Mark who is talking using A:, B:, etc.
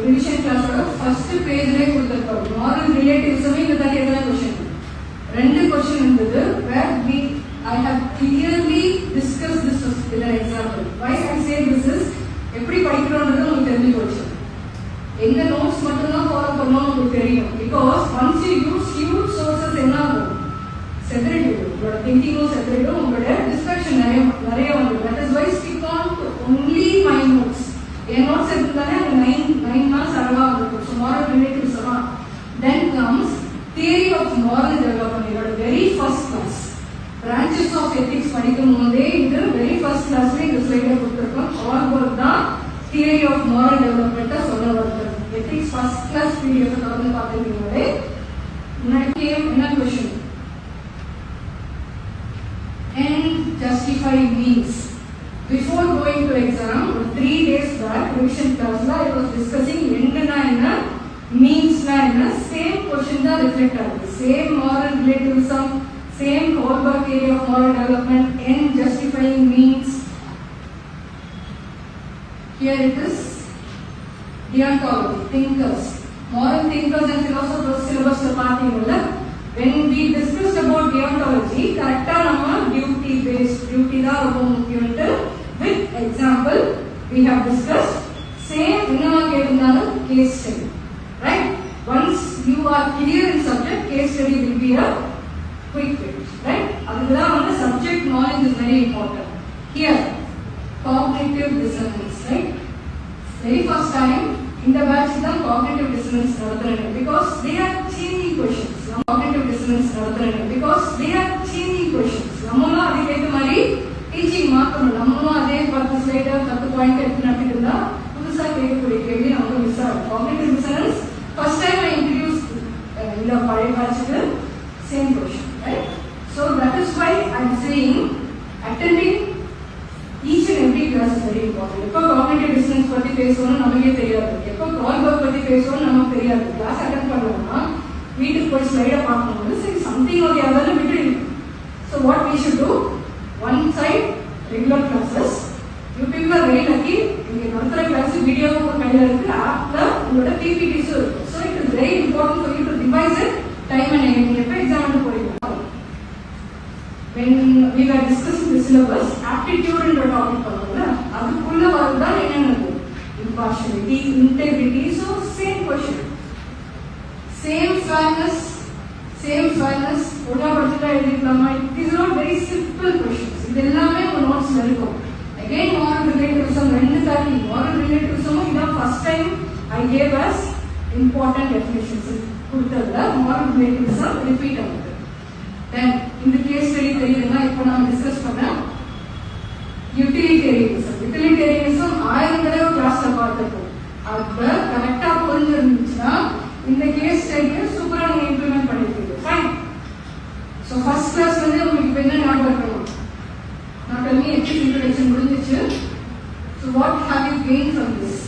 A: Revision கிளாஸோட first பேஜ்லயே கொடுத்திருப்பாரு. Moral ரிலேட்டிவ்ஸுமே இந்த தாண்டி எத்தனை கொஸ்டின்? 2 கொஸ்டின் இருந்தது. where I have clearly discussed this in an example. Why I say this is எப்படி படிக்கிறோம்ன்றது உங்களுக்கு தெரிஞ்சு போச்சு. எங்க நோட்ஸ் மட்டும் தான் ஃபாலோ பண்ணணும் உங்களுக்கு தெரியும். Because once you use huge sources என்ன ஆகும்? செப்பரேட் உங்களோட திங்கிங்கும் செப்பரேட், உங்களோட டிஸ்ட்ராக்ஷன் நிறைய வந்து. that is why stick on to only my notes. என் நோட்ஸ் எடுத்துட்டாலே அந்த 9 மார்க்ஸ் அழகா வந்துருக்கும். ஸோ மாரல் ரிலேட்டிவ்ஸ் எல்லாம். then comes theory of moral development. இதோட very first class branches of ethics படிக்கும் போதே இது வெரி ஃபர்ஸ்ட் கிளாஸ்ல இந்த ஸ்லைடை கொடுத்துருக்கோம். ஆல் ஒர்க் தான் theory of moral development சொல்ல வருது. ethics ஃபர்ஸ்ட் கிளாஸ் PDF தொடர்ந்து பார்த்துருக்கீங்களே. முன்னாடி என்ன question? and justify means. Before going to exam, 3 days back revision class la I was discussing end na enna, means na enna, same question da reflect ஆகுது. same moral relativism, same Holberg theory of moral development, and justifying means. Here it is deontology, thinkers, moral thinkers and philosophers syllabus la pathீங்கல்ல. when we discussed about deontology, correcta nama duty based, duty da ரொம்ப முக்கியம்ட்டு with example we have discussed. same என்னவா கேட்டிருந்தாலும் case study, right? once you are clear in subject, case study will be a quick fix, right? அதுதான் வந்து subject knowledge is very important. Here cognitive dissonance, right? very first time இந்த batch தான் cognitive dissonance நடத்துறாங்க. because they are changing questions. cognitive dissonance நடத்துறாங்க because they are changing questions. நம்மளும் அதுக்கு ஏற்ற மாதிரி டீச்சிங் மாற்றணும். நம்மளும் அதே 10 ஸ்லைடு 10 பாயிண்ட் எடுத்து நடத்திட்டு இருந்தா புதுசா கேட்கக்கூடிய கேள்வி நமக்கு மிஸ் ஆகும். cognitive dissonance first time I introduced இந்த பழைய batchக்கு same question, right? so that is why I am saying attending each and every class is very important. எப்போ cognitive dissonance பத்தி பேசணும்னு நமக்கே தெரியாது, எப்போ Holberg பத்தி பேசணும்னு நமக்கு தெரியாது. கிளாஸ் அட்டெண்ட் பண்ணணும்னா வீட்டுக்கு போய் ஸ்லைடை பார்க்கும்போது சரி சம்திங் ஒரு யாராவது விட்டுருங்க. So what we should do, one side regular classes. you people are very lucky, இங்கே நடத்துகிற கிளாஸ் வீடியோ கையில் இருக்கு, ஆப்பில் உங்களோட PPTஸும் இருக்கு. So it is very important for you to device it time and நீங்கள் எப்போ எக்ஸாம் போறீங்க. when we were discussing the syllabus, aptitude என்ற டாபிக் பண்ணுவோம்ல, அதுக்குள்ள வரதான் என்னென்னது impartiality, integrity. so same question, same fairness ஒரே படிச்சுட்டா எழுதிக்கலாமா? it is not very simple questions. இது எல்லாமே உங்க நோட்ஸ்ல இருக்கும். again moral relativism 2 தாண்டி moral relativism இதான் first time I gave us important definitions கொடுத்ததுல moral relativism repeat ஆகுது. then இந்த கேஸ் ஸ்டடி தெரியுதுன்னா இப்போ நான் டிஸ்கஸ் பண்ணேன் utilitarianism. utilitarianism 1000 தடவை கிளாஸ்ல பார்த்துருக்கோம். அப்ப கரெக்டா புரிஞ்சிருந்துச்சுன்னா இந்த கேஸ் ஸ்டடியை சூப்பரா நீங்க இம்ப்ளிமெண்ட் பண்ணிருக்கீங்க. ஃபைன். ஸோ ஃபர்ஸ்ட் கிளாஸ் வந்து உங்களுக்கு இப்போ என்ன ஞாபகம் இருக்கணும்? நான் டெல்லி எத்திக்ஸ் இன்ட்ரோடக்ஷன் முடிஞ்சிச்சு. So what have you gain from this?